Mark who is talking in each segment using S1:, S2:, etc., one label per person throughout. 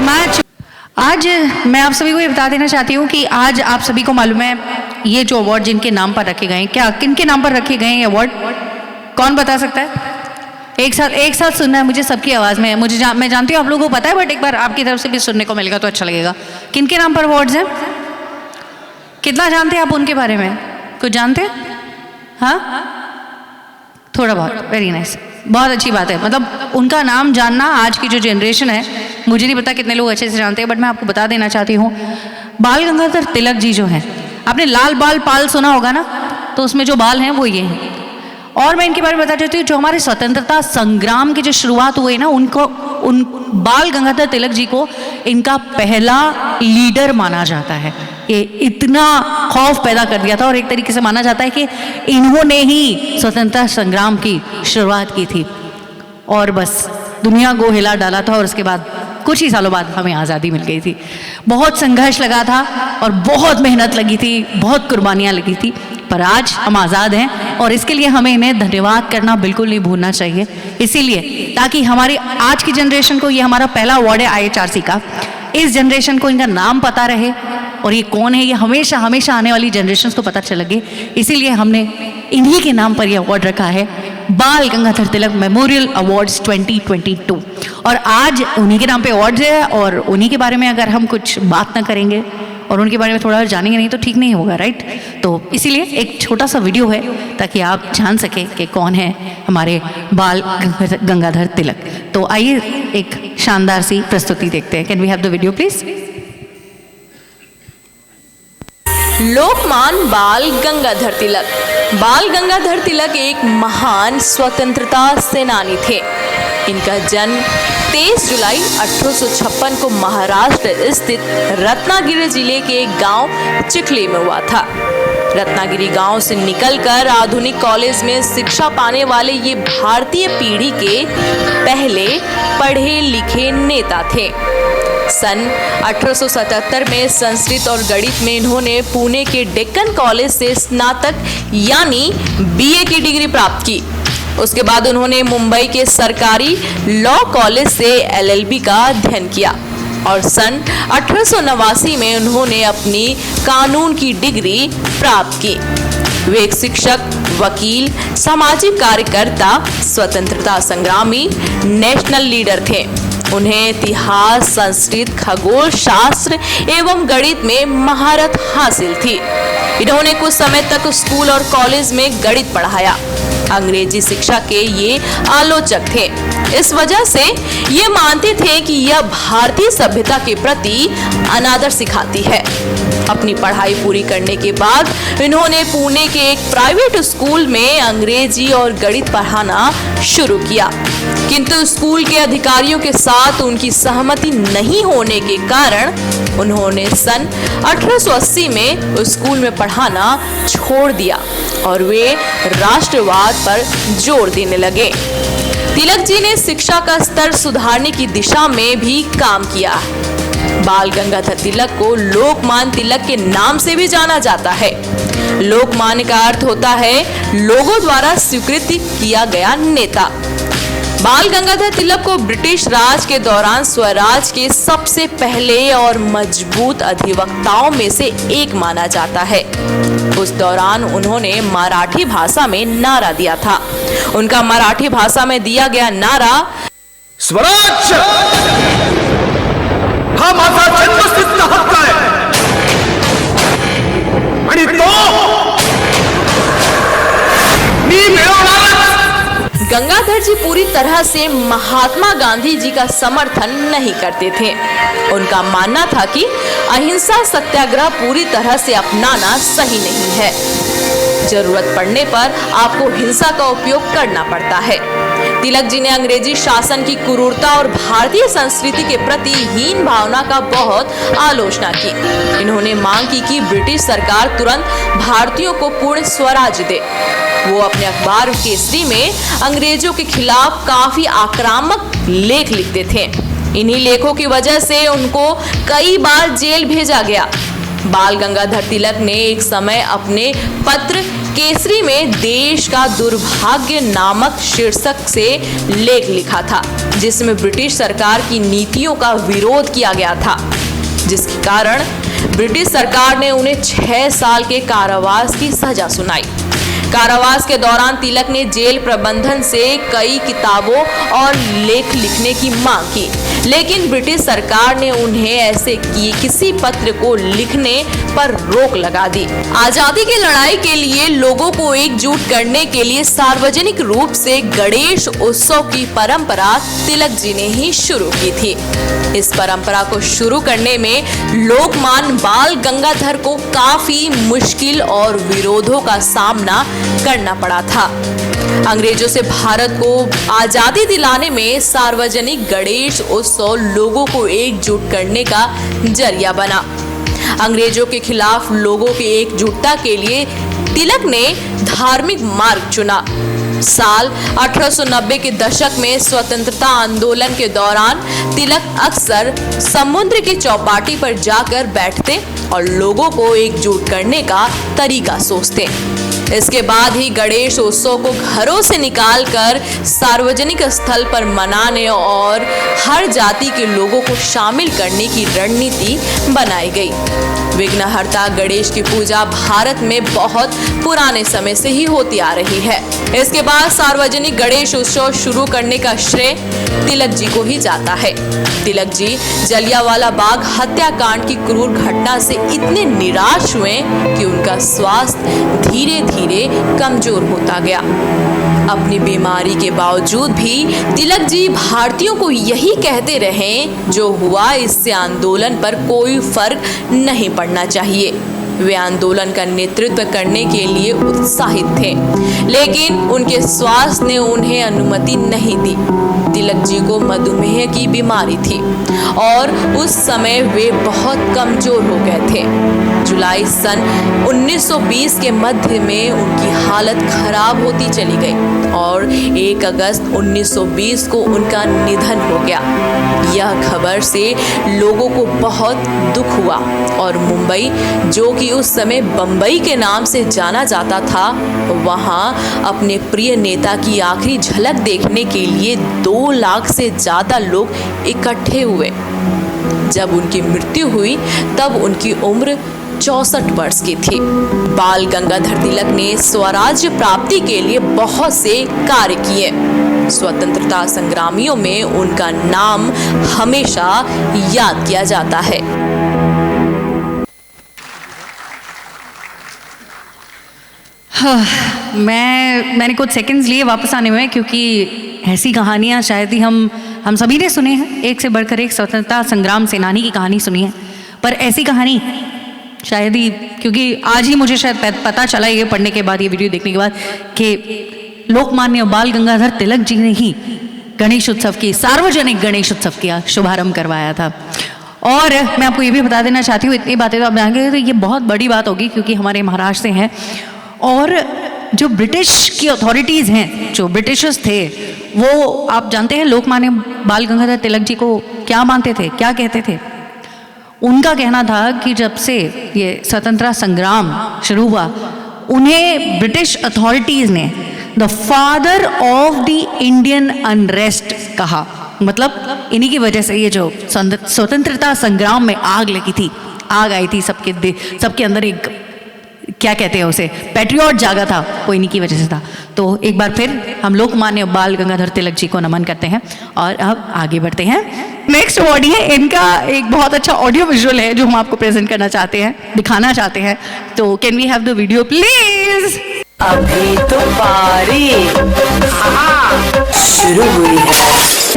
S1: Much. आज मैं आप सभी को ये बता देना चाहती हूँ कि आज आप सभी को मालूम है ये जो अवार्ड जिनके नाम पर रखे गए हैं, क्या किन के नाम पर रखे गए हैं ये अवार्ड, कौन बता सकता है? एक साथ सुनना है मुझे, सबकी आवाज़ में। मैं जानती हूँ आप लोगों को पता है, बट एक बार आपकी तरफ से भी सुनने को मिलेगा तो अच्छा लगेगा। किन के नाम पर अवार्ड्स हैं? कितना जानते हैं आप उनके बारे में? कुछ जानते हैं? हाँ, थोड़ा बहुत। वेरी नाइस, बहुत अच्छी बात है। मतलब उनका नाम जानना आज की जो जनरेशन है, मुझे नहीं पता कितने लोग अच्छे से जानते हैं, बट मैं आपको बता देना चाहती हूँ, बाल गंगाधर तिलक जी जो हैं, आपने लाल बाल पाल सुना होगा ना, तो उसमें जो बाल हैं वो ये हैं। और मैं इनके बारे में बता देती हूँ, जो हमारे स्वतंत्रता संग्राम की जो शुरुआत हुई ना, उन बाल गंगाधर तिलक जी को इनका पहला लीडर माना जाता है। ये इतना खौफ पैदा कर दिया था, और एक तरीके से माना जाता है कि इन्होंने ही स्वतंत्रता संग्राम की शुरुआत की थी, और बस दुनिया को हिला डाला था। और उसके बाद कुछ ही सालों बाद हमें आज़ादी मिल गई थी। बहुत संघर्ष लगा था और बहुत मेहनत लगी थी, बहुत कुर्बानियाँ लगी थी, पर आज हम आज़ाद हैं, और इसके लिए हमें इन्हें धन्यवाद करना बिल्कुल नहीं भूलना चाहिए। इसीलिए ताकि हमारी आज की जनरेशन को, ये हमारा पहला अवार्ड है IHRC का, इस जनरेशन को इनका नाम पता रहे और ये कौन है ये हमेशा हमेशा आने वाली जनरेशन को पता चल लगे। इसीलिए हमने इन्हीं के नाम पर यह अवार्ड रखा है, बाल गंगाधर तिलक मेमोरियल अवार्ड्स 2022। और आज उन्हीं के नाम पे अवार्ड्स है, और उन्हीं के बारे में अगर हम कुछ बात ना करेंगे और उनके बारे में थोड़ा जानेंगे नहीं तो ठीक नहीं होगा, राइट? तो इसीलिए एक छोटा सा वीडियो है ताकि आप जान सकें कि कौन है हमारे बाल गंगाधर तिलक। तो आइए एक शानदार सी प्रस्तुति देखते हैं। Can we have the video please?
S2: Lokmanya Bal Gangadhar तिलक। बाल गंगाधर तिलक एक महान स्वतंत्रता सेनानी थे। इनका जन्म 23 जुलाई 1856 को महाराष्ट्र स्थित रत्नागिरी जिले के एक गांव चिखली में हुआ था। रत्नागिरी गांव से निकलकर आधुनिक कॉलेज में शिक्षा पाने वाले ये भारतीय पीढ़ी के पहले पढ़े लिखे नेता थे। सन 1877 में संस्कृत और गणित में इन्होंने पुणे के डेक्कन कॉलेज से स्नातक यानी BA की डिग्री प्राप्त की। उसके बाद उन्होंने मुंबई के सरकारी लॉ कॉलेज से LLB का अध्ययन किया, और सन 1889 में उन्होंने अपनी कानून की डिग्री प्राप्त की। वे एक शिक्षक, वकील, सामाजिक कार्यकर्ता, स्वतंत्रता संग्रामी, नेशनल लीडर थे। उन्हें इतिहास, संस्कृत, खगोल शास्त्र एवं गणित में महारत हासिल थी। इन्होंने कुछ समय तक स्कूल और कॉलेज में गणित पढ़ाया। अंग्रेजी शिक्षा के ये आलोचक थे। इस वजह से ये मानते थे कि यह भारतीय सभ्यता के प्रति अनादर सिखाती है। अपनी पढ़ाई पूरी करने के बाद इन्होंने पुणे के एक प्राइवेट स्कूल में अंग्रेजी और गणित पढ़ाना शुरू किया, किंतु स्कूल के अधिकारियों के साथ उनकी सहमति नहीं होने के कारण उन्होंने सन 1880 में उस स्कूल में पढ़ाना छोड़ दिया और वे राष्ट्रवाद पर जोर देने लगे। तिलक जी ने शिक्षा का स्तर सुधारने की दिशा में भी काम किया। बाल गंगाधर तिलक को लोकमान्य तिलक के नाम से भी जाना जाता है। लोकमान्य का अर्थ होता है लोगों द्वारा स्वीकृत किया गया नेता। बाल गंगाधर तिलक को ब्रिटिश राज के दौरान स्वराज के सबसे पहले और मजबूत अधिवक्ताओं में से एक माना जाता है। उस दौरान उन्होंने मराठी भाषा में नारा दिया था। उनका मराठी भाषा में दिया गया नारा,
S3: स्वराज हा माझा जन्मसिद्ध हक्क आहे आणि तो मी मिळवणारच।
S2: गंगाधर जी पूरी तरह से महात्मा गांधी जी का समर्थन नहीं करते थे। उनका मानना था कि अहिंसा सत्याग्रह पूरी तरह से अपनाना सही नहीं है। जरूरत पड़ने पर आपको हिंसा का उपयोग करना पड़ता है। तिलक जी ने अंग्रेजी शासन की क्रूरता और भारतीय संस्कृति के प्रति हीन भावना का बहुत आलोचना की। इन्होंने मांग की कि ब्रिटिश सरकार तुरंत भारतीयों को पूर्ण स्वराज दे। वो अपने अखबार केसरी में अंग्रेजों के खिलाफ काफी आक्रामक लेख लिखते थे। इन्हीं लेखों की वजह से उनको कई बार जेल भेजा गया। बाल गंगाधर तिलक ने एक समय अपने पत्र केसरी में देश का दुर्भाग्य नामक शीर्षक से लेख लिखा था, जिसमें ब्रिटिश सरकार की नीतियों का विरोध किया गया था, जिसके कारण ब्रिटिश सरकार ने उन्हें 6 साल के कारावास की सजा सुनाई। कारावास के दौरान तिलक ने जेल प्रबंधन से कई किताबों और लेख लिखने की मांग की, लेकिन ब्रिटिश सरकार ने उन्हें ऐसे किसी पत्र को लिखने पर रोक लगा दी। आजादी की लड़ाई के लिए लोगों को एकजुट करने के लिए सार्वजनिक रूप से गणेश उत्सव की परंपरा तिलक जी ने ही शुरू की थी। इस परंपरा को शुरू करने में लोकमान्य बाल गंगाधर को काफी मुश्किल और विरोधों का सामना करना पड़ा था। अंग्रेजों से भारत को आजादी दिलाने में सार्वजनिक गणेश उत्सव लोगों को एकजुट करने का जरिया बना। अंग्रेजों के खिलाफ लोगों की एकजुटता के लिए तिलक ने धार्मिक मार्ग चुना। साल 1890 के दशक में स्वतंत्रता आंदोलन के दौरान तिलक अक्सर समुद्र की चौपाटी पर जाकर बैठते और लोगों को एकजुट करने का तरीका सोचते। इसके बाद ही गणेश उत्सव को घरों से निकालकर सार्वजनिक स्थल पर मनाने और हर जाति के लोगों को शामिल करने की रणनीति बनाई गई। विघ्नहर्ता गणेश की पूजा भारत में बहुत पुराने समय से ही होती आ रही है। इसके बाद सार्वजनिक गणेश उत्सव शुरू करने का श्रेय तिलक जी को ही जाता है। तिलक जी जलियांवाला बाग हत्याकांड की क्रूर घटना से इतने निराश हुए कि उनका स्वास्थ्य धीरे धीरे कमजोर होता गया। अपनी बीमारी के बावजूद भी तिलक जी भारतीयों को यही कहते रहे, जो हुआ इससे आंदोलन पर कोई फर्क नहीं पड़ना चाहिए। वे आंदोलन का नेतृत्व करने के लिए उत्साहित थे, लेकिन उनके स्वास्थ्य ने उन्हें अनुमति नहीं दी। तिलक जी को मधुमेह की बीमारी थी और उस समय वे बहुत कमजोर हो गए थे। जुलाई सन 1920 के मध्य में उनकी हालत खराब होती चली गई और 1 अगस्त 1920 को उनका निधन हो गया। यह खबर से लोगों को बहुत दुख हुआ और मुंबई, जो कि उस समय बंबई के नाम से जाना जाता था, वहां अपने प्रिय नेता की आखिरी झलक देखने के लिए 2 लाख से ज्यादा लोग इकट्ठे हुए। जब उनकी मृत्यु हुई तब उनकी उम्र 64 वर्ष की थी। बाल गंगाधर तिलक ने स्वराज्य प्राप्ति के लिए बहुत से कार्य किए। स्वतंत्रता संग्रामियों में उनका नाम हमेशा याद किया जाता है।
S1: मैंने कुछ सेकंड्स लिए वापस आने में, क्योंकि ऐसी कहानियाँ शायद ही हम सभी ने सुने हैं। एक से बढ़कर एक स्वतंत्रता संग्राम सेनानी की कहानी सुनी है, पर ऐसी कहानी शायद ही, क्योंकि आज ही मुझे शायद पता चला ये पढ़ने के बाद, ये वीडियो देखने के बाद, कि लोकमान्य बाल गंगाधर तिलक जी ने ही गणेश उत्सव की, सार्वजनिक गणेश उत्सव का शुभारंभ करवाया था। और मैं आपको ये भी बता देना चाहती हूँ, इतनी बातें तो आप जानेंगे तो ये बहुत बड़ी बात होगी, क्योंकि हमारे महाराष्ट्र से हैं और जो ब्रिटिश की अथॉरिटीज़ हैं, जो ब्रिटिशर्स थे, वो आप जानते हैं लोकमान्य बाल गंगाधर तिलक जी को क्या मानते थे, क्या कहते थे। उनका कहना था कि जब से ये स्वतंत्रता संग्राम शुरू हुआ, उन्हें ब्रिटिश अथॉरिटीज़ ने the father of the Indian unrest कहा। मतलब इन्हीं की वजह से ये जो स्वतंत्रता संग्राम में आग लगी थी, आग आई थी सबके अंदर, एक क्या कहते हैं उसे, पैट्रियट जागा था, वो इन्हीं की वजह से था। तो एक बार फिर हम लोकमान्य बाल गंगाधर तिलक जी को नमन करते हैं और अब आगे बढ़ते हैं। नेक्स्ट अवार्ड है, इनका एक बहुत अच्छा ऑडियो विजुअल है जो हम आपको प्रेजेंट करना चाहते हैं, दिखाना चाहते हैं। तो can we have the video please.
S4: अभी तो पारी शुरू हुई है।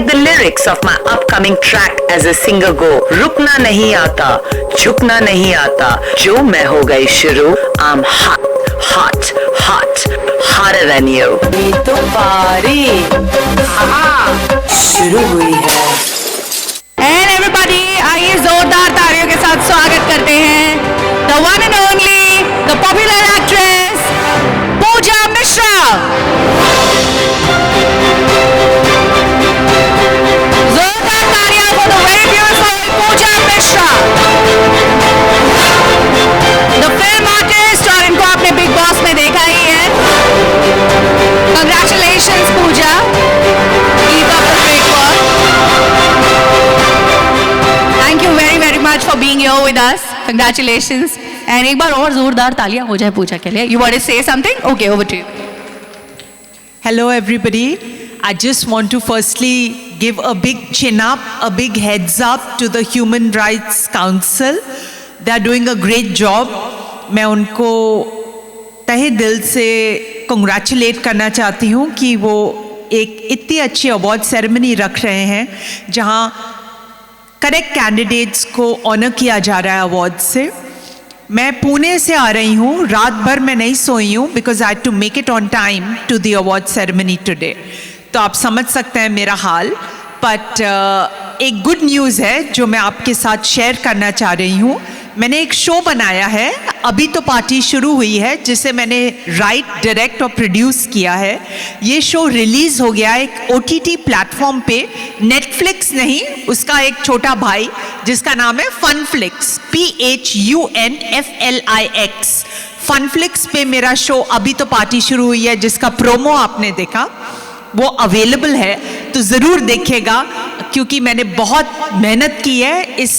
S4: The lyrics of my upcoming track as a singer go, रुकना नहीं आता, झुकना नहीं आता, जो मैं हो गई शुरू, I'm hot, hot, hot, hotter than you। अभी तो पारी शुरू हुई है।
S1: एंड एवरीबॉडी, आइए जोरदार तालियों के साथ स्वागत करते हैं the one and only, the popular actress Pooja Mishra. जोरदार तालियां for the very beautiful Pooja Mishra, the film artist. और इनको आपने बिग बॉस में देखा ही है, much for being here with us. Congratulations. And एक बार और जोरदार तालियां हो जाए पूजा के लिए. You want to say something? Okay, over to you.
S5: Hello, everybody. I just want to firstly give a big chin up, a big heads up to the Human Rights Council. They are doing a great job. मैं उनको तहे दिल से congratulate करना चाहती हूँ कि वो एक इतनी अच्छी अवार्ड सेरेमनी रख रहे हैं जहाँ करेक्ट कैंडिडेट्स को ऑनर किया जा रहा है अवार्ड से. मैं पुणे से आ रही हूँ, रात भर मैं नहीं सोई हूँ because I had to make it on time to the award ceremony today. तो आप समझ सकते हैं मेरा हाल. बट एक गुड न्यूज़ है जो मैं आपके साथ शेयर करना चाह रही हूँ. मैंने एक शो बनाया है, अभी तो पार्टी शुरू हुई है, जिसे मैंने राइट, डायरेक्ट और प्रोड्यूस किया है. ये शो रिलीज़ हो गया एक OTT प्लेटफॉर्म पे, नेटफ्लिक्स नहीं, उसका एक छोटा भाई जिसका नाम है फनफ्लिक्स, PHUNFLIX. फनफ्लिक्स पे मेरा शो अभी तो पार्टी शुरू हुई है जिसका प्रोमो आपने देखा, वो अवेलेबल है. तो ज़रूर देखिएगा क्योंकि मैंने बहुत मेहनत की है इस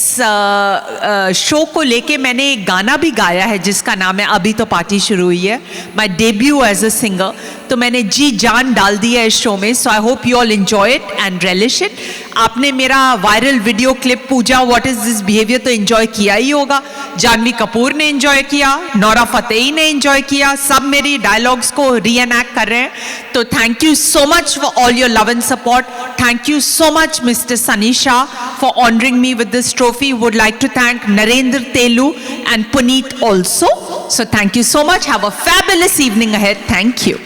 S5: शो को लेके. मैंने एक गाना भी गाया है जिसका नाम है अभी तो पार्टी शुरू हुई है, my debut as a singer. तो मैंने जी जान डाल दी है इस शो में. So I hope you all enjoy it and relish it. आपने मेरा viral video clip Pooja what is this behaviour तो एंजॉय किया ही होगा. जानवी कपूर ने एंजॉय किया, नोरा फतेही ने एंजॉय किया, सब मेरी डायलॉग्स को रीएनैक्ट कर रहे हैं. तो thank you so much for all your love and support. Thank you so much, Mr. Sunny Shah, for honoring me with this trophy. Would like to thank Narendra Telu and Puneet also. So thank you so much. Have a fabulous evening ahead. Thank you.